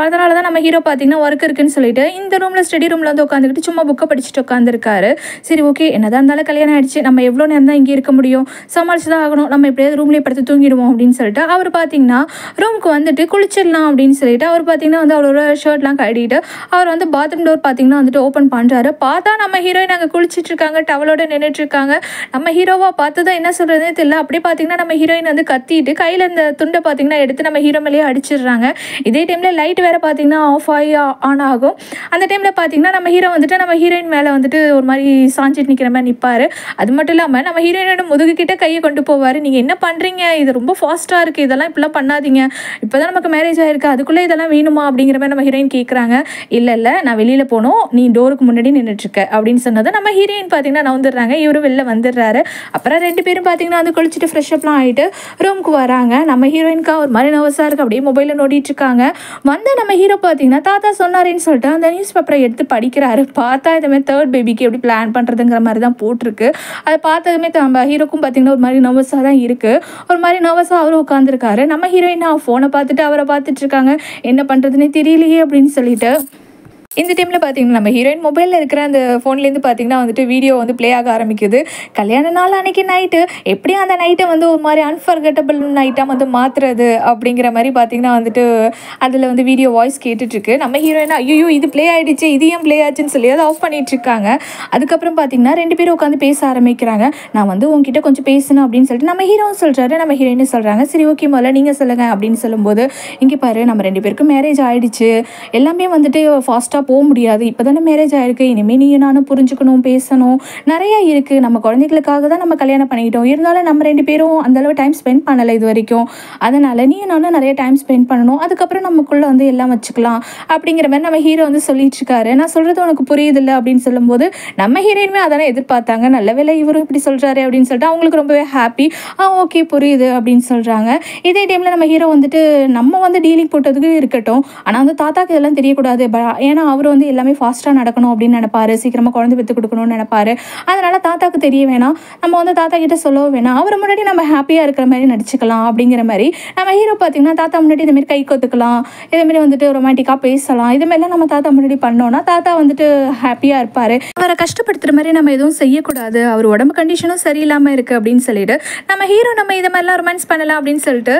அதனால தான் நம்ம ஹீரோ பார்த்திங்கன்னா ஒர்க் இருக்குன்னு சொல்லிட்டு இந்த ரூமில் ஸ்டடி ரூமில் வந்து உட்காந்துக்கிட்டு சும்மா புக்கை படிச்சுட்டு உட்காந்துருக்காரு. சரி ஓகே என்னதான் இருந்தாலும் கல்யாணம் ஆயிடுச்சு, நம்ம எவ்வளோ நேரம் தான் இங்கே இருக்க முடியும், சமாளிச்சு தான் ஆகணும், நம்ம எப்படியாவது ரூம்லேயே படுத்து தூங்கிடுவோம் அப்படின்னு சொல்லிட்டு அவர் பார்த்திங்கன்னா ரூமுக்கு வந்துட்டு குளிச்சிடலாம் அப்படின்னு சொல்லிட்டு அவர் பார்த்திங்கன்னா வந்து அவரோட ஷர்ட்லாம் கட்டிட்டு அவர் வந்து பாத்ரூம் டோர் பார்த்திங்கன்னா வந்துட்டு ஓப்பன் பண்ணுறாரு. பார்த்தா நம்ம ஹீரோயின் அங்கே குளிச்சுட்டு இருக்காங்க, டவலோட நின்றுட்டு இருக்காங்க. நம்ம ஹீரோவாக பார்த்து தான் என்ன சொல்கிறதுனே தெரியல. அப்படியே பார்த்திங்கன்னா நம்ம ஹீரோயின் வந்து கத்திட்டு கையில் இந்த துண்டை பார்த்திங்கன்னா எடுத்து நம்ம ஹீரோ மேலேயே அடிச்சிடுறாங்க. இதே டைமில் லைட் வேறு பார்த்திங்கன்னா ஆஃப் ஆகி ஆன் ஆகும். அந்த டைமில் பார்த்திங்கன்னா நம்ம ஹீரோ வந்துட்டு நம்ம ஹீரோயின் மேலே வந்துட்டு ஒரு மாதிரி சாஞ்சிட்டு நிற்கிற மாதிரி நிற்பார். அது மட்டும் இல்லாமல் நம்ம ஹீரோயினோட முதுகுக்கிட்ட கையை கொண்டு போவார். நீங்கள் என்ன பண்ணுறீங்க, இது ரொம்ப ஃபாஸ்ட்டாக இருக்குது, இதெல்லாம் இப்படிலாம் பண்ணாதீங்க, இப்போ தான் நமக்கு மேரேஜ் ஆகிருக்கு, அதுக்குள்ளே இதெல்லாம் வேணுமா அப்படிங்கிற மாதிரி நம்ம ஹீரோயின் கேட்குறாங்க. இல்லை நான் வெளியில் போகணும், நீ டோருக்கு முன்னாடி நின்றுட்டுருக்க அப்படின்னு சொன்னதை நம்ம ஹீரோயின் பார்த்திங்கன்னா நவுந்துடுறாங்க. இவரும் வெளில வந்துடுறாரு. அப்புறம் 2 பேரும் பார்த்திங்கன்னா வந்து குளிச்சுட்டு ஃப்ரெஷ்அப்லாம் ஆகிட்டு ரூமுக்கு வராங்க. நம்ம ஹீரோயினுக்கா ஒரு மாதிரி நர்வஸாக இருக்குது, அப்படியே மொபைலில் நோண்டிட்டு இருக்காங்க. வந்து நம்ம ஹீரோ பார்த்திங்கன்னா தாத்தா சொன்னாரேன்னு சொல்லிட்டு அந்த நியூஸ் பேப்பரை எடுத்து படிக்கிறாரு. பார்த்தா இதுமாதிரி 3rd பேபிக்கு எப்படி பிளான் பண்ணுறதுங்கிற மாதிரி தான் போட்டிருக்கு. அதை பார்த்ததுமே நம்ம ஹீரோக்கும் பார்த்திங்கன்னா ஒரு மாதிரி நர்வஸாக தான் இருக்குது. ஒரு மாதிரி நர்வஸாக அவரும் உட்காந்துருக்காரு. நம்ம ஹீரோயின் ஃபோனை பார்த்துட்டு அவரை பார்த்துட்ருக்காங்க. என்ன பண்ணுறதுனே தெரியலையே அப்படின்னு சொல்லிட்டு இந்த டைமில் பார்த்திங்கன்னா நம்ம ஹீரோயின் மொபைலில் இருக்கிற அந்த ஃபோன்லேருந்து பார்த்திங்கன்னா வந்துட்டு வீடியோ வந்து ப்ளே ஆக ஆரம்பிக்குது. கல்யாண நாள் அன்றைக்கி நைட்டு எப்படியும் அந்த நைட்டை வந்து ஒரு மாதிரி அன்ஃபர்கெட்டபிள் நைட்டாக வந்து மாற்றுறது அப்படிங்கிற மாதிரி பார்த்திங்கன்னா வந்துட்டு அதில் வந்து வீடியோ வாய்ஸ் கேட்டுட்ருக்கு. நம்ம ஹீரோயின் ஐயோ இது ப்ளே ஆகிடுச்சு, இது ஏன் ப்ளே ஆச்சுன்னு சொல்லி அதை ஆஃப் பண்ணிகிட்ருக்காங்க. அதுக்கப்புறம் பார்த்திங்கன்னா 2 பேரும் உட்காந்து பேச ஆரம்பிக்கிறாங்க. நான் வந்து உங்ககிட்ட கொஞ்சம் பேசணும் அப்படின்னு சொல்லிட்டு நம்ம ஹீரோவும் சொல்கிறாரு. நம்ம ஹீரோயின்னு சொல்கிறாங்க. சரி ஓகே முதல்ல நீங்கள் சொல்லுங்கள் அப்படின்னு சொல்லும்போது இங்கே பாரு நம்ம 2 பேருக்கும் மேரேஜ் ஆகிடுச்சு, எல்லாமே வந்துட்டு ஃபாஸ்ட்டாக போக முடியாது, இப்போ தானே மேரேஜ் ஆகிருக்கு, இனிமேல் நீ நானும் புரிஞ்சுக்கணும், பேசணும், நிறையா இருக்குது, நம்ம குழந்தைகளுக்காக தான் நம்ம கல்யாணம் பண்ணிக்கிட்டோம், இருந்தாலும் நம்ம 2 பேரும் அந்தளவு டைம் ஸ்பெண்ட் பண்ணலை இது வரைக்கும், அதனால் நீ நானும் நிறைய டைம் ஸ்பெண்ட் பண்ணணும், அதுக்கப்புறம் நமக்குள்ளே வந்து எல்லாம் வச்சுக்கலாம் அப்படிங்கிற மாதிரி நம்ம ஹீரோ வந்து சொல்லிட்டு இருக்காரு. நான் சொல்கிறது உனக்கு புரியுதில்லை அப்படின்னு சொல்லும்போது நம்ம ஹீரோயினுமே அதெல்லாம் எதிர்பார்த்தாங்க. நல்ல வேளை இவரும் இப்படி சொல்கிறாரு அப்படின்னு சொல்லிட்டு அவங்களுக்கு ரொம்பவே ஹாப்பி. ஓகே புரியுது அப்படின்னு சொல்கிறாங்க. இதே டைமில் நம்ம ஹீரோ வந்துட்டு நம்ம வந்து டீலிங் போட்டதுக்கு இருக்கட்டும், ஆனால் வந்து தாத்தாக்கு இதெல்லாம் தெரியக்கூடாது, ஏன்னா அவர் வந்து எல்லாமே ஃபாஸ்ட்டாக நடக்கணும் அப்படின்னு நினைப்பாரு, சீக்கிரமாக குழந்தை பெற்று கொடுக்கணும்னு நினைப்பாரு. அதனால் தாத்தாக்கு தெரிய வேணாம், நம்ம வந்து தாத்தா கிட்ட சொல்லவும் வேணாம், அவர் முன்னாடி நம்ம ஹாப்பியாக இருக்கிற மாதிரி நடிச்சுக்கலாம் அப்படிங்கிற மாதிரி நம்ம ஹீரோ பார்த்திங்கன்னா தாத்தா முன்னாடி இதுமாரி கை கொத்துக்கலாம், இதேமாரி வந்துட்டு ரொமான்டிக்காக பேசலாம், இதுமாரிலாம் நம்ம தாத்தா முன்னாடி பண்ணோன்னா தாத்தா வந்துட்டு ஹாப்பியாக இருப்பார். அவரை கஷ்டப்படுத்துகிற மாதிரி நம்ம எதுவும் செய்யக்கூடாது, அவர் உடம்பு கண்டிஷனும் சரியில்லாமல் இருக்குது அப்படின்னு சொல்லிட்டு நம்ம ஹீரோ நம்ம இது மாதிரிலாம் ரொமான்ஸ் பண்ணலாம் அப்படின்னு சொல்லிட்டு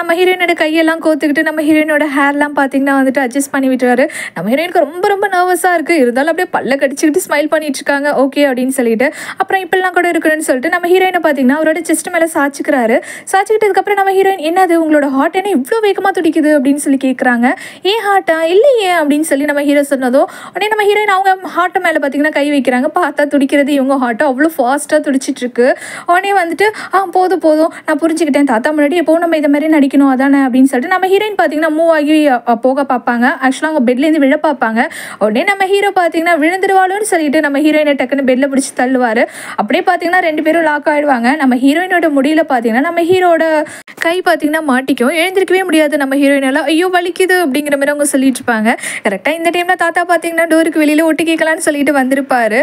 நம்ம ஹீரோயினோட கையெல்லாம் கோத்துக்கிட்டு நம்ம ஹீரோயினோட ஹேர்லாம் பார்த்திங்கன்னா வந்துட்டு அட்ஜஸ்ட் பண்ணி விட்டுறாரு. நம்ம ஹீரோயினுக்கு ரொம்ப ரொம்ப நர்வஸாக இருக்குது, இருந்தாலும் அப்படியே பல்ல கடிச்சிக்கிட்டு ஸ்மைல் பண்ணிட்டு இருக்காங்க. ஓகே அப்படின்னு சொல்லிட்டு அப்புறம் இப்படிலாம் கூட இருக்குன்னு சொல்லிட்டு நம்ம ஹீரோயினை பார்த்திங்கன்னா அவரோட செஸ்ட் மேலே சாச்சிக்கிறாரு. சாச்சிக்கிட்டதுக்கப்புறம் நம்ம ஹீரோயின் என்னது உங்களோட ஹார்ட் என்ன இவ்வளோ வேகமாக துடிக்குது அப்படின்னு சொல்லி கேட்குறாங்க. ஏன் ஹார்ட்டா இல்லையே அப்படின்னு சொல்லி நம்ம ஹீரோ சொன்னதோ உடனே நம்ம ஹீரோயின் அவங்க ஹார்ட்டு மேலே பார்த்திங்கன்னா கை வைக்கிறாங்க. பார்த்தா துடிக்கிறது இவங்க ஹார்ட்டு அவ்வளோ ஃபாஸ்ட்டாக துடிச்சிட்ருக்கு. உடனே வந்துட்டு போதும் நான் புரிஞ்சுக்கிட்டேன், தாத்தா முன்னாடி எப்போவும் நம்ம இதை மாதிரி நடிக்கணும் அதானே அப்படின்னு சொல்லிட்டு நம்ம ஹீரோயின் பார்த்திங்கன்னா மூவ் ஆகி போக பார்ப்பாங்க. ஆக்சுவலாக அவங்க பெட்லேருந்து விழ பார்ப்பாங்க. உடனே நம்ம ஹீரோ பார்த்திங்கன்னா விழுந்துருவாளோன்னு சொல்லிட்டு நம்ம ஹீரோயினை டக்குன்னு பெட்டில் பிடிச்சி தள்ளுவார். அப்படியே பார்த்திங்கன்னா 2 பேரும் லாக் ஆகிடுவாங்க. நம்ம ஹீரோயினோட முடியல பார்த்திங்கன்னா நம்ம ஹீரோட கை பார்த்திங்கன்னா மாட்டிக்கும், எழுந்திருக்கவே முடியாது. நம்ம ஹீரோயினால ஐயோ வலிக்குது அப்படிங்கிற மாதிரி அவங்க சொல்லிட்டு இருப்பாங்க. கரெக்டாக இந்த டைமில் தாத்தா பார்த்திங்கன்னா டோருக்கு வெளியில் ஒட்டு கேட்கலான்னு சொல்லிட்டு வந்திருப்பாரு.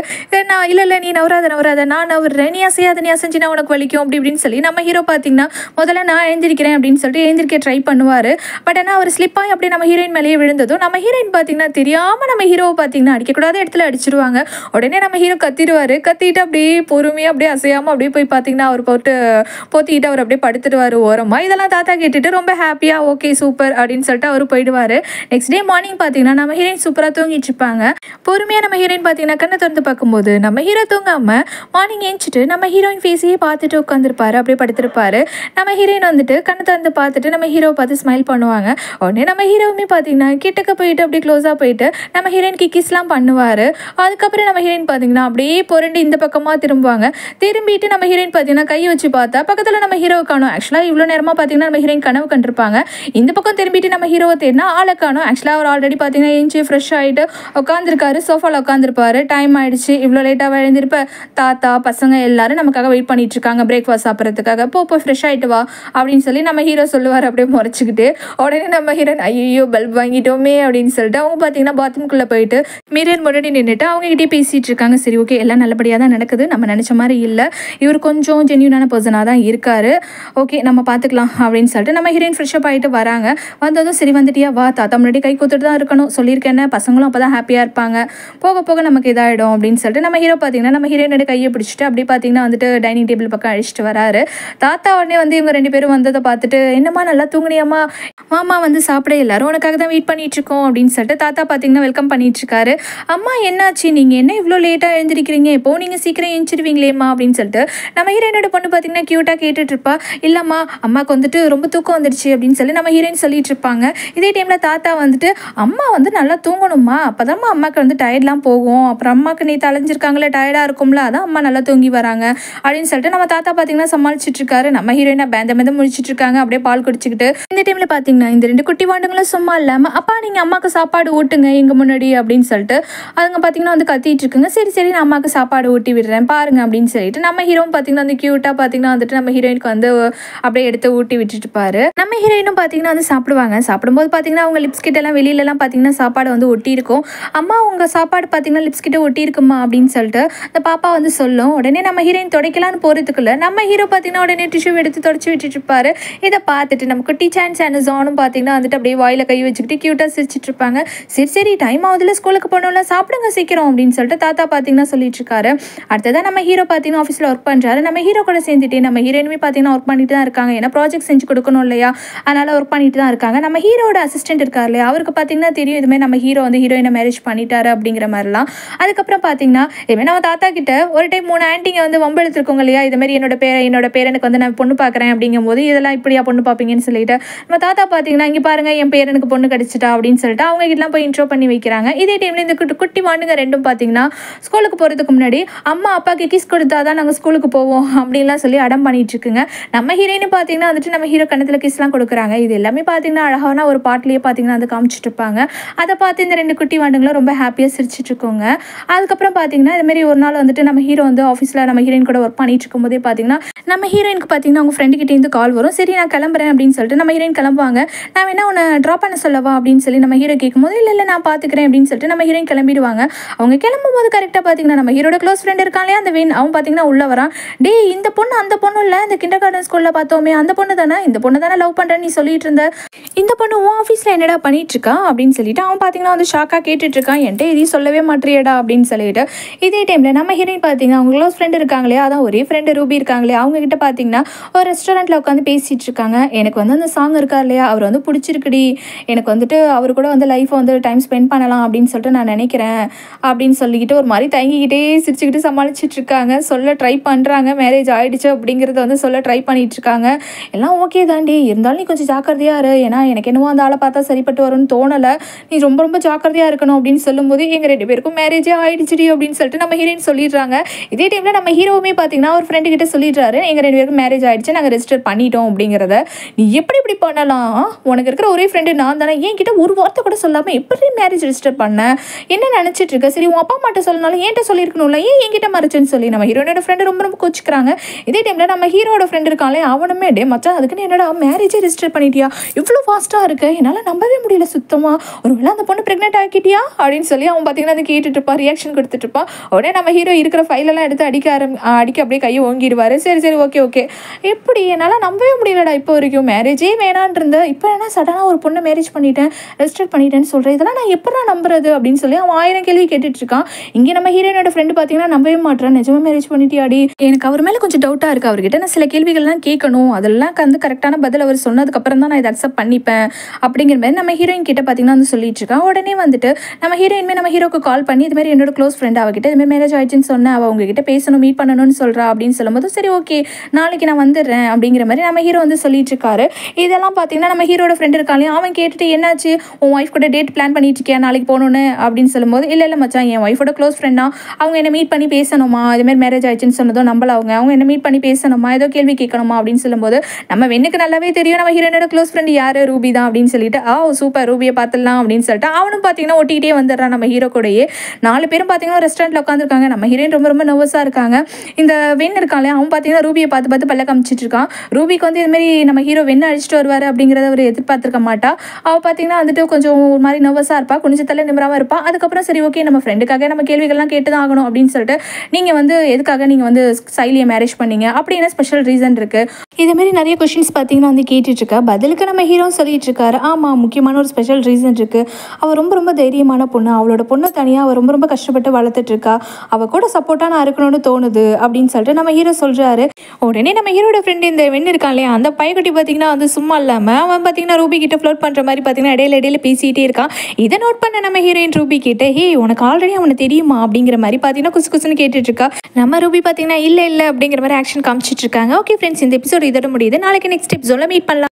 நான் இல்லை நீ நவராத நான் நவர்றேன், நீ அசையாத நீ அசைஞ்சினா உனக்கு வலிக்கும் அப்படி இப்படின்னு சொல்லி நம்ம ஹீரோ பார்த்திங்கன்னா முதல்ல நான் எழுந்திருக்கிறேன் அப்படின்னு சொல்லிட்டு எழுந்திருக்க ட்ரை பண்ணுவார். பட் ஆனால் அவர் ஸ்லிப்பாகி அப்படி நம்ம ஹீரோயின் மேலேயே விழுந்ததும் நம்ம ஹீரோயின் பார்த்திங்கன்னா தெரியாமல் நம்ம ஹீரோவை பார்த்திங்கன்னா அடிக்கக்கூடாத இடத்துல அடிச்சிருவாங்க. உடனே நம்ம ஹீரோ கத்திடுவார். கத்திட்டு அப்படியே பொறுமையாக அப்படியே அசையாமல் அப்படியே போய் பார்த்திங்கன்னா அவர் போட்டு போத்திக்கிட்டு அவர் அப்படியே படுத்துடுவார் ஓரமாக. இதெல்லாம் தாத்தா கேட்டுட்டு ரொம்ப ஹாப்பியாக ஓகே சூப்பர் அப்படின்னு சொல்லிட்டு அவர் போயிடுவார். நெக்ஸ்ட் டே மார்னிங் பார்த்திங்கன்னா நம்ம ஹீரோயின் சூப்பராக தூங்கிட்டு இருப்பாங்க. பொறுமையாக நம்ம ஹீரோயின் பார்த்திங்கன்னா கண்ணை திறந்து பார்க்கும்போது நம்ம ஹீரோ தூங்காமல் மார்னிங் ஏஞ்சிட்டு நம்ம ஹீரோயின் ஃபேஸையே பார்த்துட்டு உட்காந்துருப்பாரு, அப்படியே படுத்திருப்பாரு. நம்ம ஹீரோயின் வந்துட்டு கண்ணை திறந்து பார்த்துட்டு நம்ம ஹீரோவை பார்த்து ஸ்மைல் பண்ணுவாங்க. உடனே நம்ம ஹீரோவுமே பார்த்திங்கன்னா கிட்டக்க போயிட்டு அப்படியே க்ளோஸாக போயிட்டு நம்ம ஹீரோயினுக்கு கிஸ்லாம் பண்ணுவார். அதுக்கப்புறம் நம்ம ஹீரோயின் பார்த்தீங்கன்னா அப்படியே புரண்டு இந்த பக்கமாக திரும்புவாங்க. திரும்பிட்டு நம்ம ஹீரோயின் பார்த்தீங்கன்னா கையை வச்சு பார்த்தா பக்கத்தில் நம்ம ஹீரோவை காணும். ஆக்சுவலாக இவ்வளோ நேரமாக பார்த்தீங்கன்னா நம்ம ஹீரோயின் கனவு கண்டிருப்பாங்க. இந்த பக்கம் திரும்பிட்டு நம்ம ஹீரோவை தேடினா ஆளை காணும். ஆக்சுவலாக அவர் ஆல்ரெடி பார்த்தீங்கன்னா ஏஞ்சி ஃப்ரெஷ் ஆகிட்டு உட்காந்துருக்காரு, சோஃபாவில் உட்காந்துருப்பாரு. டைம் ஆயிடுச்சு, இவ்வளோ லேட்டாக எழுந்திருப்ப தாத்தா பசங்க எல்லாரும் நமக்காக வெயிட் பண்ணிட்டு இருக்காங்க பிரேக்ஃபாஸ்ட் சாப்பிட்றதுக்காக, போய் ஃப்ரெஷ் ஆகிட்டு வா அப்படின்னு சொல்லி நம்ம ஹீரோ சொல்லுவார் அப்படியே முறைச்சிக்கிட்டு. உடனே நம்ம ஹீரோயின் ஐயோ பல்ப் வாங்கிட்டோமே அப்படின்னு சொல்லிட்டு அவங்க பார்த்தீங்கன்னா பாத்ரூம்குள்ளே போயிட்டு மிரர் முன்னாடி நின்றுட்டு அவங்ககிட்டயே பேசிகிட்டு இருக்காங்க. சரி ஓகே எல்லாம் நல்லபடியாக தான் நடக்குது, நம்ம நினச்ச மாதிரி இல்லை, இவர் கொஞ்சம் ஜென்யூனான பர்சனாக தான் இருக்காரு, ஓகே நம்ம பார்த்துக்கலாம் அப்படின்னு சொல்லிட்டு நம்ம ஹீரோயின் ஃப்ரெஷ்அப் ஆகிட்டு வராங்க. வந்ததும் சரி வந்துட்டியா வா, தாத்தா முன்னாடி கை கொடுத்துட்டு தான் இருக்கணும் சொல்லியிருக்கேன், பசங்களும் அப்போ தான் ஹாப்பியாக இருப்பாங்க, போக போக நமக்கு இதாகிடும் அப்படின்னு சொல்லிட்டு நம்ம ஹீரோ பார்த்தீங்கன்னா நம்ம ஹீரோயினோட கையை பிடிச்சிட்டு அப்படி பார்த்தீங்கன்னா வந்துட்டு டைனிங் டேபிள் பக்கம் அழிச்சிட்டு வராரு. தாத்தா உடனே வந்து இவங்க 2 பேரும் வந்ததை பார்த்துட்டு என்னம்மா நல்லா தூங்குனியாம்மா, மாமா வந்து சாப்பிட எல்லாரும் உனக்காக தான் வெயிட் பண்ணிட்டு இருக்கோம் அப்படின்னு சொல்லிட்டு தாத்தா பார்த்தீங்கன்னா வெல்கம் பண்ணிட்டு இருக்காரு. அம்மா என்னாச்சு, நீங்கள் என்ன இவ்வளோ லேட்டாக எழுந்திருக்கிறீங்க, இப்போ நீங்கள் சீக்கிரம் எழுந்திருவீங்களேம்மா அப்படின்னு சொல்லிட்டு நம்ம ஹீரோயினோட பொண்ணு பார்த்தீங்கன்னா க்யூட்டாக கேட்டுட்டு இருப்பா. இல்லைம்மா அம்மாவுக்கு வந்துட்டு ரொம்ப தூக்கம் வந்துடுச்சு அப்படின்னு சொல்லி நம்ம ஹீரோயின் சொல்லிட்டு இருப்பாங்க. இதே டைமில் தாத்தா வந்துட்டு அம்மா வந்து நல்லா தூங்கணுமா, அப்போதாம்மா அம்மாவுக்கு வந்து டயர்ட்லாம் போகும், அப்புறம் அம்மாவுக்கு நீ தலைஞ்சிருக்காங்களே டயர்டாக இருக்கும்ல, அதான் அம்மா நல்லா தூங்கி வராங்க அப்படின்னு சொல்லிட்டு நம்ம தாத்தா பார்த்தீங்கன்னா சமாளிச்சுட்டு இருக்காரு. நம்ம ஹீரோயினா பேந்த முடிச்சிட்டு இருக்காங்க அப்படியே பால் குடிச்சிக்கிட்டு. இந்த டைமில் பார்த்தீங்கன்னா இந்த 2 குட்டி வாண்டுங்களும் சும்மா இல்லாமல் அப்பா நீங்கள் அம்மாவுக்கு சாப்பாடு ஊட்டுங்க எங்கள் முன்னாடி அப்படின்னு சொல்லிட்டு அதுங்க பார்த்தீங்கன்னா வந்து கத்திட்டு இருக்குங்க. சரி சரி நான் அம்மாவுக்கு சாப்பாடு ஊட்டி விடுறேன் பாருங்க அப்படின்னு சொல்லிட்டு நம்ம ஹீரோவும் பார்த்தீங்கன்னா வந்து க்யூட்டாக பார்த்தீங்கன்னா வந்துட்டு நம்ம ஹீரோயினுக்கு வந்து அப்படியே எடுத்து ஊட்டி விட்டுட்டு பாரு. நம்ம ஹீரோயினும் பார்த்தீங்கன்னா வந்து சாப்பிடுவாங்க. சாப்பிடும்போது பார்த்தீங்கன்னா அவங்க லிப்ஸ் கிட்ட எல்லாம் வெளியிலலாம் பார்த்தீங்கன்னா சாப்பாடு வந்து ஒட்டி இருக்கும். அம்மா உங்கள் சாப்பாடு பார்த்தீங்கன்னா லிப்ஸ் கிட்ட ஒட்டி இருக்குமா அப்படின்னு சொல்லிட்டு அந்த பாப்பா வந்து சொல்லும். உடனே நம்ம ஹீரோயின் துடைக்கலான்னு போகிறதுக்குள்ள நம்ம ஹீரோ பார்த்தீங்கன்னா உடனே டிஷ்யூ எடுத்து தொடச்சி விட்டுட்டு இருப்பாரு. இதை பார்த்துட்டு நம்ம குட்டி சான்ஸ் ஜானும் பார்த்தீங்கன்னா வந்துட்டு அப்படியே வாயில கை வச்சுக்கிட்டு க்யூட்டாக சிரிச்சிட்டு இருப்பாங்க. சரி சரி டைம் ஆகுதுல ஸ்கூலுக்கு போகணும்ல சாப்பிடுங்க சீக்கிரம் அப்படின்னு சொல்லிட்டு தாத்தா பார்த்தீங்கன்னா சொல்லிட்டு இருக்காரு. அடுத்ததான் நம்ம ஹீரோ பார்த்தீங்கன்னா ஆஃபீஸில் ஒர்க் பண்ணுறாரு. நம்ம ஹீரோ கூட சேர்ந்துட்டு நம்ம ஹீரோயினுமே பார்த்தீங்கன்னா ஒர்க் பண்ணிட்டு தான் இருக்காங்க. ஏன்னா ப்ராஜெக்ட் செஞ்சு கொடுக்கணும் இல்லையா, அதனால ஒர்க் பண்ணிட்டு தான் இருக்காங்க. நம்ம ஹீரோட அசிஸ்டன்ட் இருக்கார் இல்லையா, அவருக்கு பார்த்தீங்கன்னா தெரியும் இதுமாதிரி நம்ம ஹீரோ வந்து ஹீரோயினை மேரேஜ் பண்ணிட்டாரு அப்படிங்கிற மாதிரிலாம். அதுக்கப்புறம் பார்த்தீங்கன்னா இதுமாதிரி நம்ம தாத்தா கிட்ட ஒரு டைம் 3 ஆண்டிங்க வந்து வம்பு எடுத்துருக்கோங்க இல்லையா, இதுமாதிரி என்னோட பேரனுக்கு வந்து நான் பொண்ணு பார்க்குறேன் அப்படிங்கும் போது இதெல்லாம் இப்படியா பொண்ணு பார்ப்பீங்கன்னு சொல்லிட்டு நம்ம தாத்தா பார்த்தீங்கன்னா இங்கே பாருங்க என் பேரனுக்கு பொண்ணு கிடச்சிட்டா அப்படின்னு சொல்லிட்டு அவங்க கிட்டலாம் போய் இன்ட்ரோ பண்ணி வைக்கிறாங்க. இதே டைமில் இந்த குட்டி வாண்டுங்க 2 பார்த்தீங்கன்னா ஸ்கூலுக்கு போகிறதுக்கு முன்னாடி அம்மா அப்பாவுக்கு கிஸ் கொடுத்தா தான் நாங்கள் ஸ்கூலுக்கு போவோம் அப்படின்லாம் சொல்லி அடம் பண்ணிட்டு இருக்குங்க. நம்ம ஹீரோயினு பார்த்தீங்கன்னா வந்துட்டு நம்ம ஹீரோ கணத்தில் கிஸ்லாம் கொடுக்குறாங்க. இது எல்லாமே பார்த்தீங்கன்னா அழகான ஒரு பாட்டிலேயே பார்த்தீங்கன்னா அது காமிச்சிட்டு இருப்பாங்க. அதை பார்த்து இந்த 2 குட்டி வாண்டுங்களும் ரொம்ப ஹாப்பியாக சிரிச்சிட்டு இருக்கோங்க. அதுக்கப்புறம் பார்த்தீங்கன்னா இதுமாரி ஒரு நாள் வந்துட்டு நம்ம ஹீரோ வந்து ஆஃபீஸில் நம்ம ஹீரோயின் கூட ஒர்க் பண்ணிட்டு இருக்கும்போதே பார்த்தீங்கன்னா நம்ம ஹீரோயினுக்கு பார்த்தீங்கன்னா அவங்க ஃப்ரெண்டுக்கிட்டேருந்து கால் வரும். சரி நான் கிளம்புறேன் அப்படின்னு சொல்லிட்டு நம்ம ஹீரோயின் கிளம்புவாங்க. நான் வேணா உன்னை ட்ராப் பண்ண சொல்லவா அப்படின்னு சொல்லி நம்ம ஹீரோ கேட்கும்போது இல்லை நான் பார்த்துக்கிறேன் அப்படின்னு சொல்லிட்டு நம்ம ஹீரோயின் கிளம்பிடுவாங்க. அவங்க கிளம்பும்போது கரெக்டாக பார்த்தீங்கன்னா நம்ம ஹீரோட க்ளோஸ் ஃப்ரெண்ட் இருக்காங்க அந்த வேன் அவன் பார்த்தீங்கன்னா உள்ளே வரான். டே இந்த பொண்ணு அந்த பொண்ணு இல்லை, இந்த கிண்டர் கார்டன் ஸ்கூலில் பார்த்தோமே அந்த பொண்ணு தானே, இந்த பொண்ணு தானே லவ் பண்ணுறேன்னு நீ சொல்லிட்டு இருந்த, இந்த பொண்ணு உன் ஆஃபீஸில் என்னடா பண்ணிட்டு இருக்கா அப்படின்னு சொல்லிட்டு அவன் பார்த்தீங்கன்னா வந்து ஷாக்காக கேட்டுட்டு இருக்கான். என்கிட்ட இதையும் சொல்லவே மாட்டேறியடா அப்படின்னு சொல்லிட்டு இதே டைமில் நம்ம ஹீரோயின் பார்த்தீங்கன்னா அவங்க க்ளோஸ் ஃப்ரெண்ட் இருக்காங்களே, அதான் ஒரே ஃப்ரெண்டு ரூபி இருக்காங்களே, அவங்க கிட்ட பார்த்தீங்கன்னா ஒரு ரெஸ்டாரண்ட்டில் உட்காந்து பேசிகிட்டு இருக்காங்க. எனக்கு வந்து அந்த சாங் இருக்கார் இல்லையா அவர் வந்து பிடிச்சிருக்குடி, எனக்கு வந்துட்டு அவர் கூட வந்து லைஃப்பை வந்து டைம் ஸ்பெண்ட் பண்ணலாம் அப்படின்னு சொல்லிட்டு நான் நினைக்கிறேன் அப்படின்னு சொல்லிக்கிட்டு ஒரு மாதிரி தயங்கிக்கிட்டே சிரிச்சுக்கிட்டு சமாளிச்சுட்டு இருக்காங்க. சொல்ல ட்ரை பண்ணுறாங்க மேரேஜ் ஆகிடுச்சு அப்படிங்கிறத வந்து சொல்ல ட்ரை பண்ணிட்டு இருக்காங்க. எல்லாம் ஓகே தாண்டி, இருந்தாலும் நீ கொஞ்சம் ஜாக்கிரதையாக இரு, ஏன்னா எனக்கு என்னவோ அந்த ஆளை பார்த்தா சரிப்பட்டு வரும்னு தோணலை, நீ ரொம்ப ரொம்ப ஜாக்கிரதையாக இருக்கணும் அப்படின்னு சொல்லும்போது எங்கள் 2 பேருக்கும் மேரேஜே ஆகிடுச்சுடி அப்படின்னு சொல்லிட்டு நம்ம ஹீரோயின் சொல்லிடுறாங்க. இதே டைமில் நம்ம ஹீரோவுமே பார்த்தீங்கன்னா ஒரு ஃப்ரெண்டு கிட்ட சொல்லிடுறாரு எங்கள் 2 பேருக்கும் மேரேஜ் ஆகிடுச்சு, நாங்கள் ரெஜிஸ்டர் பண்ணிட்டோம் அப்படிங்கிறத. நீ எப்படி பண்ணலாம், உனக்கு இருக்கிற ஒரே ஃப்ரெண்டு நான் தானே, என்கிட்ட ஒரு வார்த்தை கூட சொல்லாமல் எப்படி மேரேஜ் ரெஜிஸ்டர் பண்ண, என்ன நினச்சிட்டு இருக்க, சரி உன் அப்பா அம்மாட்ட சொல்லனாலும் என்கிட்ட சொல்லியிருக்கணும்ல, ஏன் என்கிட்ட மறைச்சுன்னு சொல்லி நம்ம ஹீரோனோட ஃப்ரெண்டு ரொம்ப ரொம்ப கோச்சிக்கிறாங்க. இதே டைமில் நம்ம ஹீரோட ஃப்ரெண்டு இருக்காங்களே அவனுமே டே மச்சான் அதுக்குன்னு என்னடா மேரேஜே ரெஜிஸ்டர் பண்ணிட்டியா, இவ்வளோ ஃபாஸ்ட்டாக இருக்கு, என்னால் நம்பவே முடியல சுத்தமாக, ஒருவேளை அந்த பொண்ணு ப்ரெக்னென்ட் ஆக்கிட்டியா அப்படின்னு சொல்லி அவன் பார்த்தீங்கன்னா அதை கேட்டுட்டு இருப்பான், ரியாக்ஷன் கொடுத்துட்டு இருப்பான். உடனே நம்ம ஹீரோ இருக்கிற ஃபைலெல்லாம் எடுத்து அடிக்க அப்படியே கையை ஓங்கிடுவார். சரி ஓகே எப்படி என்னால் நம்பவே முடியலடா, இப்போ வரைக்கும் மேரேஜே வேணான் இருந்த, இப்போ என்ன சடனாக ஒரு பொண்ணை மேரேஜ் பண்ணிட்டேன் ரெஜிஸ்டர் பண்ணிட்டேன்னு சொல்கிறேன், இதெல்லாம் நான் எப்படா நம்புறது அப்படின்னு சொல்லி அவன் 1000 கேள்வி கேட்டுட்டு இருக்கான். இங்கே நம்ம ஹீரோனோட ஃப்ரெண்டு பார்த்தீங்கன்னா நம்பவே மாட்டேறான், நிஜமாக மேரேஜ் பண்ணிட்டியாடி, எனக்கு அவர் மேலே கொஞ்சம் டவுட்டாக இருக்குது, அவர்கிட்ட நான் சில கேள்விகள்லாம் கேட்கணும், அதெல்லாம் வந்து கரெக்டான பதில் அவர் சொன்னதுக்கப்புறம் தான் நான் இதை அக்செப்ட் பண்ணிப்பேன் அப்படிங்கிற மாதிரி நம்ம ஹீரோயின் கிட்ட பார்த்தீங்கன்னா வந்து சொல்லிட்டு இருக்கான். உடனே வந்துட்டு நம்ம ஹீரோயின்மே நம்ம ஹீரோக்கு கால் பண்ணி இதுமாதிரி என்னோட க்ளோஸ் ஃப்ரெண்ட் அவகிட்ட இதுமாதிரி மேரேஜ் ஆயிடுச்சுன்னு சொன்னேன், அவள் உங்ககிட்ட பேசணும் மீட் பண்ணணும்னு சொல்கிறா அப்படின்னு சொல்லும்போது சரி ஓகே நாளைக்கு நான் வந்துடுறேன் அப்படிங்கிற மாதிரி நம்ம ஹீரோ வந்து சொல்லிட்டு இருக்காரு. இதெல்லாம் பார்த்தீங்கன்னா நம்ம ஹீரோட ஃப்ரெண்ட் இருக்காங்க அவன் கேட்டுட்டு என்னாச்சு உன் ஒய்ஃப் கூட டேட் பிளான் பண்ணிட்டு வச்சிருக்கியா நாளைக்கு போகணுன்னு அப்படின்னு சொல்லும்போது, இல்லை மச்சான் என் ஒய்ஃபோட க்ளோஸ் ஃப்ரெண்டா, அவங்க என்னை மீட் பண்ணி பேசணுமா, இதுமாதிரி மேரேஜ் ஆயிடுச்சுன்னு சொன்னதும் நம்பல அவங்க என்ன மீட் பண்ணி பேசணுமா, ஏதோ கேள்வி கேட்கணுமா அப்படின்னு சொல்லும்போது, நம்ம வெண்ணுக்கு நல்லாவே தெரியும் நம்ம ஹீரோனோட க்ளோஸ் ஃப்ரெண்ட் யாரு, ரூபி தான் அப்படின்னு சொல்லிட்டு, சூப்பர் ரூபியை பார்த்துடலாம் அப்படின்னு சொல்லிட்டு அவனும் பார்த்தீங்கன்னா ஒட்டிக்கிட்டே வந்துடுறான் நம்ம ஹீரோ கூடயே. 4 பேரும் பார்த்தீங்கன்னா ரெஸ்டாரண்ட்டில் உட்காந்துருக்காங்க. நம்ம ஹீரோயின் ரொம்ப நர்வஸாக இருக்காங்க. இந்த வெண் இருக்காங்களே அவன் பார்த்தீங்கன்னா ரூபியை பார்த்து பல்ல காமிச்சிட்டு இருக்கான். ரூபிக்கு வந்து இதுமாரி நம்ம ஹீரோ வெண்ணை அழிச்சிட்டு வருவார் அப்படிங்கிறத அவர் எதிர்பார்த்துருக்க மாட்டா. அவள் பார்த்தீங்கன்னா வந்துட்டு கொஞ்சம் ஒரு மாதிரி நர்வஸாக இருப்பா, கொஞ்சம் தலை நிமிராமல் இருப்பா. அதுக்கப்புறம் சரி ஓகே நம்ம ஃப்ரெண்டுக்காக நம்ம கேள்விகள்லாம் கேட்டு தான் ஆகணும் அப்படின்னு சொல்லிட்டு, நீங்கள் வந்து எதுக்காக நீங்கள் வந்து சைலியை மேரேஜ் பண்ணீங்க அப்படின்னு ஸ்பெஷல் ரீசன் இருக்குது. இதேமாரி நிறைய கொஷின்ஸ் பார்த்தீங்கன்னா வந்து கேட்டுட்ருக்கா. பதிலுக்கு நம்ம ஹீரோ சொல்லிட்டு இருக்காரு, ஆமாம் முக்கியமான ஒரு ஸ்பெஷல் ரீசன் இருக்குது. அவள் ரொம்ப தைரியமான பொண்ணு, அவளோட பொண்ணை தனியாக அவள் ரொம்ப கஷ்டப்பட்டு வளர்த்துட்ருக்கா, அவள் கூட சப்போர்ட்டாக நான் இருக்கணும்னு தோணுது அப்படின்னு சொல்லிட்டு நம்ம ஹீரோ சொல்கிறாரு. உடனே நம்ம ஹீரோட ஃப்ரெண்டு இந்த வெண்ணு இருக்கான் இல்லையா, அந்த பையக்குட்டி பார்த்தீங்கன்னா வந்து சும்மா இல்லாமல் அவன் பார்த்தீங்கன்னா ரூபி கிட்ட ஃப்ளோட் பண்ணுற மாதிரி பார்த்தீங்கன்னா இடையில பேசிகிட்டே இருக்கான். இதை நோட் பண்ண நம்ம ஹீரோயின் ரூபி கிட்ட, ஹே உனக்கு ஆல்ரெடி அவனை தெரியுமா அப்படிங்கிற மாதிரி பார்த்தீங்கன்னா குசுன்னு கேட்டுட்ருக்கா. நம்ம ரூபி பார்த்தீங்கன்னா இல்லை அப்படிங்கிற மாதிரி ஆக்ஷன் காமிச்சிட்டு இருக்காங்க. ஓகே ஃப்ரெண்ட்ஸ், இந்த எபிசோட் இதோட முடியுது. நாளைக்கு நெக்ஸ்ட் எபிசோட மீட் பண்ணலாம்.